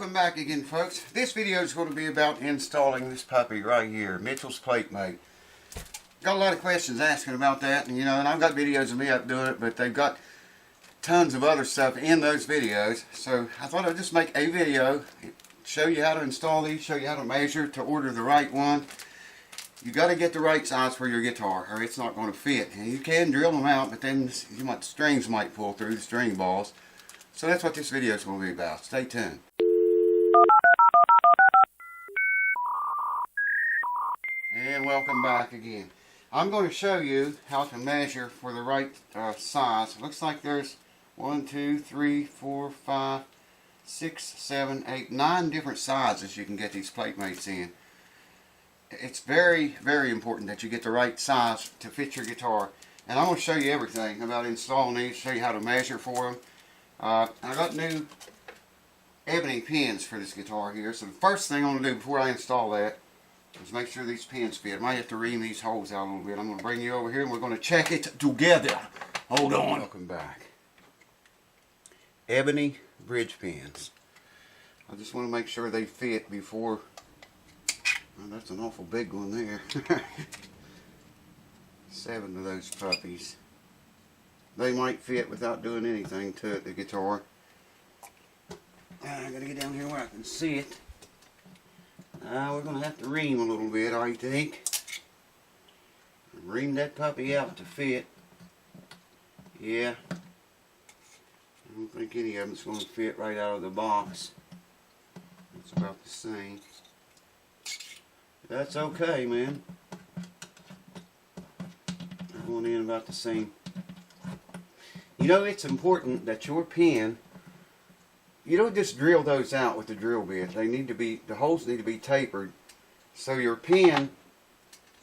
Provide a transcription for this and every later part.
Welcome back again, folks. This video is going to be about installing this puppy right here, Mitchell's Plate Mate. Got a lot of questions asking about that, and and I've got videos of me up doing it, but they've got tons of other stuff in those videos. So I thought I'd just make a video, show you how to install these, show you how to measure to order the right one. You got to get the right size for your guitar, or it's not going to fit. And you can drill them out, but then the strings might pull through, the string balls. So that's what this video is going to be about. Stay tuned. And welcome back again. I'm going to show you how to measure for the right size. It looks like there's 1, 2, 3, 4, 5, 6, 7, 8, 9 different sizes you can get these plate mates in. It's very, very important that you get the right size to fit your guitar. And I'm going to show you everything about installing these, show you how to measure for them. I got new ebony pins for this guitar here. So the first thing I'm going to do before I install that is make sure these pins fit. I might have to ream these holes out a little bit. I'm going to bring you over here and we're going to check it together. Hold on. Welcome back. Ebony bridge pins. I just want to make sure they fit before... Oh, that's an awful big one there. 7 of those puppies. They might fit without doing anything to it, the guitar. I gotta get down here where I can see it. We're gonna have to ream a little bit, I think. Ream that puppy out to fit. Yeah. I don't think any of them's gonna fit right out of the box. It's about the same. That's okay, man. They're going in about the same. You know, it's important that your pin, you don't just drill those out with the drill bit. They need to be, the holes need to be tapered so your pin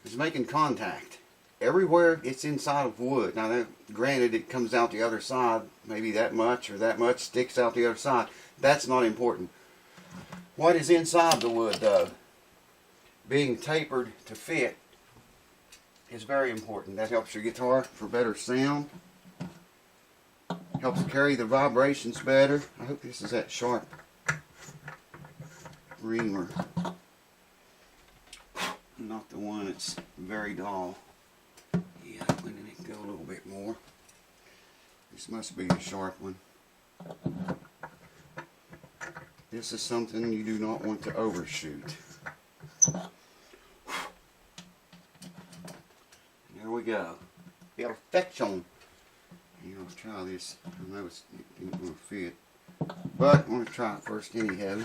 is making contact everywhere it's inside of wood. Now, granted, it comes out the other side, maybe that much or that much sticks out the other side. That's not important. What is inside the wood, though, being tapered to fit, is very important. That helps your guitar for better sound. Helps carry the vibrations better. I hope this is that sharp reamer. Not the one that's very dull. Yeah, letting it go a little bit more. This must be the sharp one. This is something you do not want to overshoot. There we go. Perfection. Let's try this. I know it didn't want to fit, but I'm going to try it first anyhow.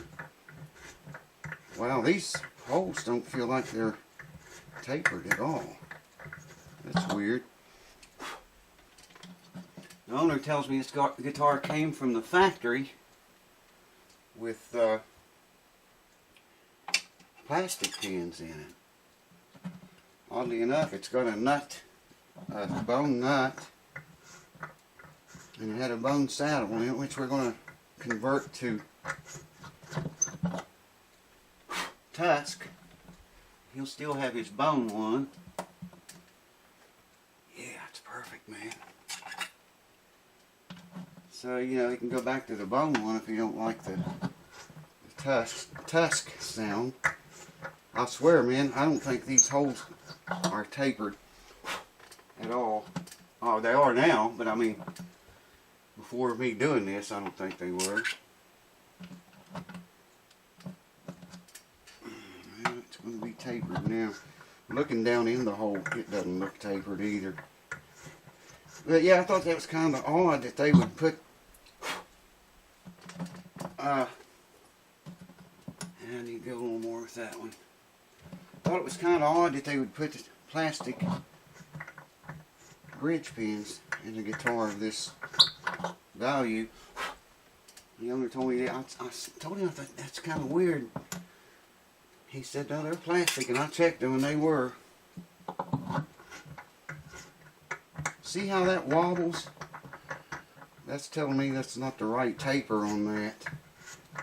Wow, these holes don't feel like they're tapered at all. That's weird. The owner tells me this guitar came from the factory with plastic pins in it. Oddly enough, it's got a nut, a bone nut, and it had a bone saddle in it, which we're going to convert to tusk. He'll still have his bone one. Yeah, it's perfect, man. So, he can go back to the bone one if you don't like the tusk sound. I swear, man, I don't think these holes are tapered at all. Oh, they are now, but I mean, before me doing this, I don't think they were. Well, it's going to be tapered now. Looking down in the hole, it doesn't look tapered either. But yeah, I thought that was kind of odd that they would put I need to go a little more with that one. I thought it was kind of odd that they would put the plastic bridge pins in the guitar of this value. The owner told me that. I told him I thought that's kind of weird. He said, no, they're plastic, and I checked them and they were. See how that wobbles? That's telling me that's not the right taper on that.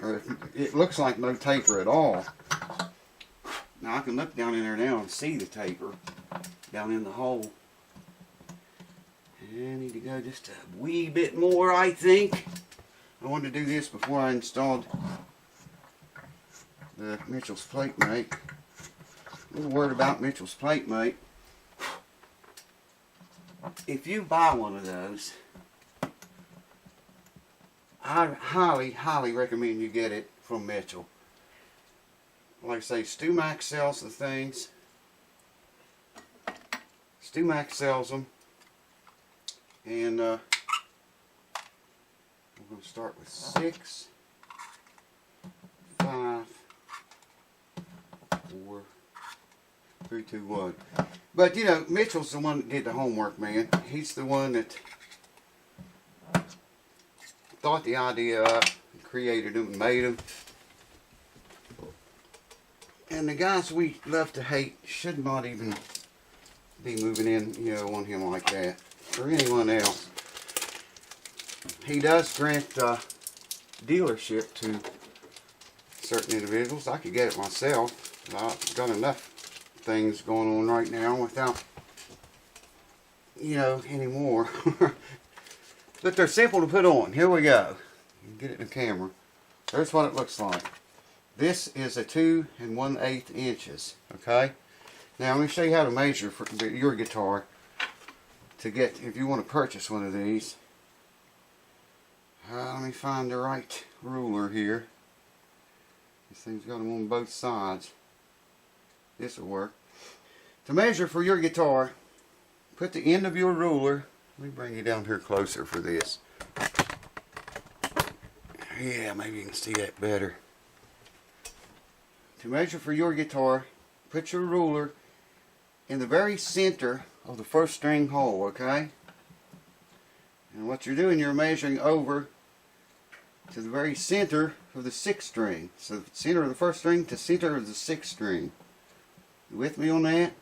Or it looks like no taper at all. Now I can look down in there now and see the taper down in the hole. And I need to go just a wee bit more, I think. I wanted to do this before I installed the Mitchell's plate mate. A little word about Mitchell's plate mate. If you buy one of those, I highly recommend you get it from Mitchell. Like I say, Stu Mac sells the things. Stu Mac sells them. And we're going to start with 6, 5, 4, 3, 2, 1. But you know, Mitchell's the one that did the homework, man. He's the one that thought the idea up, created them, and made them. And the guys we love to hate should not even be moving in, you know, on him like that, or anyone else. He does grant dealership to certain individuals. I could get it myself. I've got enough things going on right now without, you know, anymore. But they're simple to put on. Here we go. You can get it in the camera. There's what it looks like. This is a 2 1/8 inches. Okay. Now let me show you how to measure for your guitar to get, if you want to purchase one of these. Let me find the right ruler here. This thing's got them on both sides. This will work. To measure for your guitar, put the end of your ruler. Let me bring you down here closer for this. Yeah, maybe you can see that better. To measure for your guitar, put your ruler in the very center of the first string hole, okay? And what you're doing, you're measuring over to the very center of the 6th string. So the center of the 1st string to center of the 6th string. You with me on that?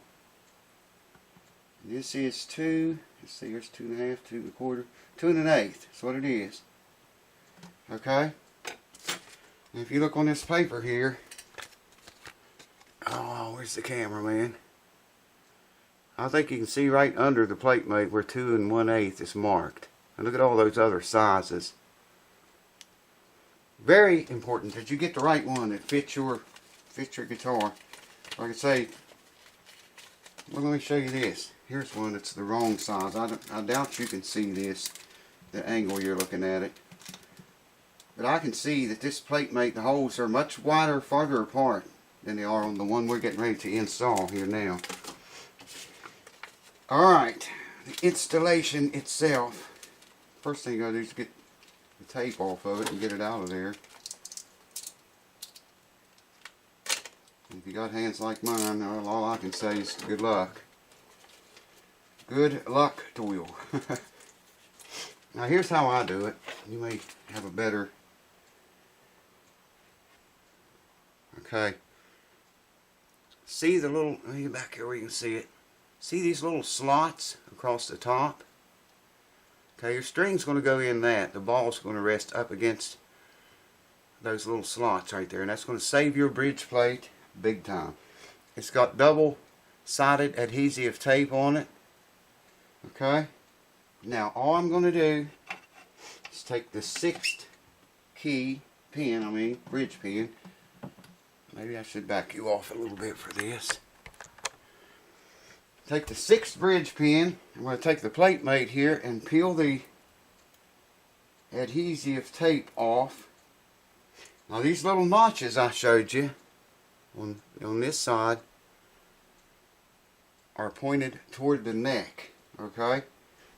This is 2, let's see, here's 2 1/2, 2 1/4, 2 1/8. That's what it is. Okay? And if you look on this paper here, oh, where's the camera, man? I think you can see right under the plate mate where 2 1/8 is marked. And look at all those other sizes. Very important that you get the right one that fits your guitar. Like I say, well, let me show you this. Here's one that's the wrong size. I doubt you can see this, the angle you're looking at it. But I can see that this plate mate, the holes are much wider, farther apart than they are on the one we're getting ready to install here now. Alright, the installation itself. First thing you gotta do is get the tape off of it and get it out of there. If you got hands like mine, all I can say is good luck. Good luck to you. Now here's how I do it. You may have a better... Okay. See the little... Let me get back here where you can see it. See these little slots across the top? Okay, your string's going to go in that. The ball's going to rest up against those little slots right there. And that's going to save your bridge plate big time. It's got double-sided adhesive tape on it. Okay? Now, all I'm going to do is take the 6th key pin, bridge pin. Maybe I should back you off a little bit for this. Take the 6th bridge pin. I'm going to take the plate mate here and peel the adhesive tape off. Now these little notches I showed you on this side are pointed toward the neck. Okay?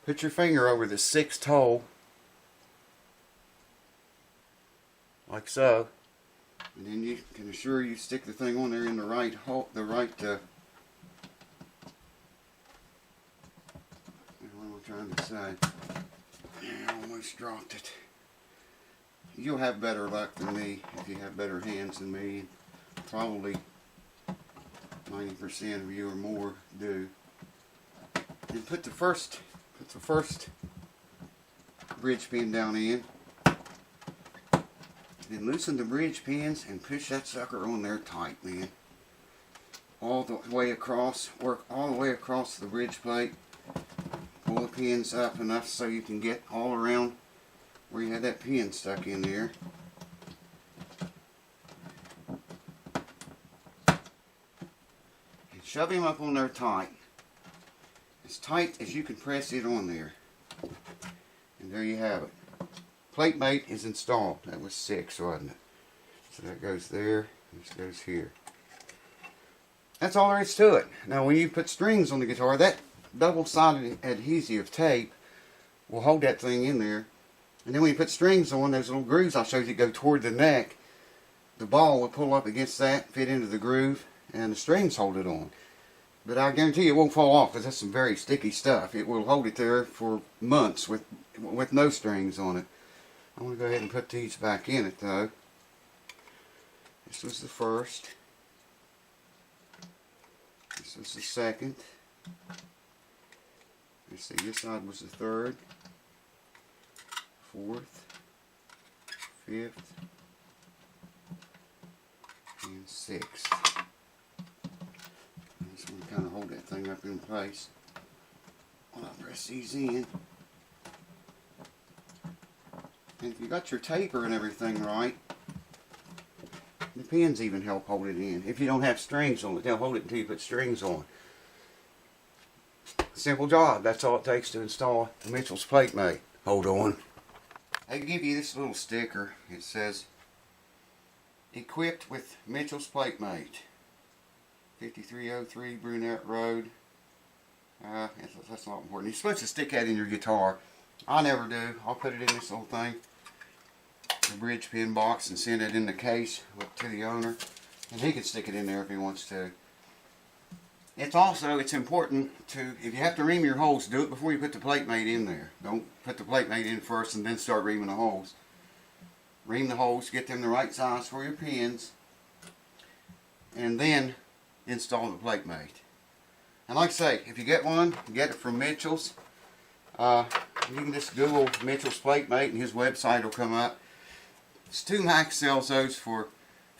Put your finger over the 6th hole, like so, and then you can assure you stick the thing on there in the right hole, what am I trying to say? I almost dropped it. You'll have better luck than me if you have better hands than me. Probably 90% of you or more do. And put the first bridge pin down in. Then loosen the bridge pins and push that sucker on there tight, man. All the way across. Work all the way across the bridge plate. Pull the pins up enough so you can get all around where you had that pin stuck in there. shove him up on there tight. As tight as you can press it on there. And there you have it. Plate mate is installed. That was 6, wasn't it? So that goes there, and this goes here. That's all there is to it. Now when you put strings on the guitar, that double-sided adhesive tape will hold that thing in there. And then when you put strings on, those little grooves I showed you go toward the neck, the ball will pull up against that, fit into the groove, and the strings hold it on. But I guarantee you it won't fall off because that's some very sticky stuff. It will hold it there for months with no strings on it. I'm going to go ahead and put these back in it though. This was the first. This was the second. Let's see, this side was the third, fourth, fifth, and sixth. I just want to kind of hold that thing up in place while I press these in. And if you got your taper and everything right, the pins even help hold it in. If you don't have strings on it, they'll hold it until you put strings on. Simple job. That's all it takes to install a Mitchell's plate mate. Hold on. They give you this little sticker. It says, equipped with Mitchell's plate mate. 5303 Brunette Road. That's not important. You're supposed to stick that in your guitar. I never do. I'll put it in this little thing, the bridge pin box, and send it in the case to the owner. And he can stick it in there if he wants to. It's important to, if you have to ream your holes, do it before you put the plate mate in there. Don't put the plate mate in first and then start reaming the holes. Ream the holes, get them the right size for your pins, and then install the plate mate. And like I say, if you get one, get it from Mitchell's. You can just Google Mitchell's plate mate and his website will come up. StuMac sells those for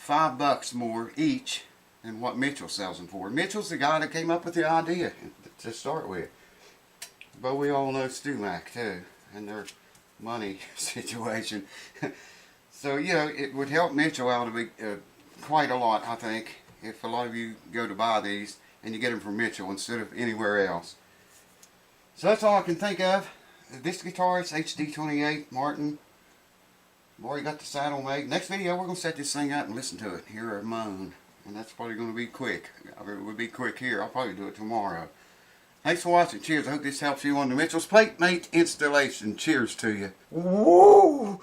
$5 more each than what Mitchell sells them for. Mitchell's the guy that came up with the idea to start with. But we all know StuMac too, and their money situation. So, you know, it would help Mitchell out quite a lot, I think, if a lot of you go to buy these and you get them from Mitchell instead of anywhere else. So that's all I can think of. This guitar is HD28 Martin. I've already got the saddle made. Next video we're going to set this thing up and listen to it, hear her moan. And that's probably going to be quick. It would be quick here. I'll probably do it tomorrow. Thanks for watching. Cheers. I hope this helps you on the Mitchell's plate mate installation. Cheers to you. Woo!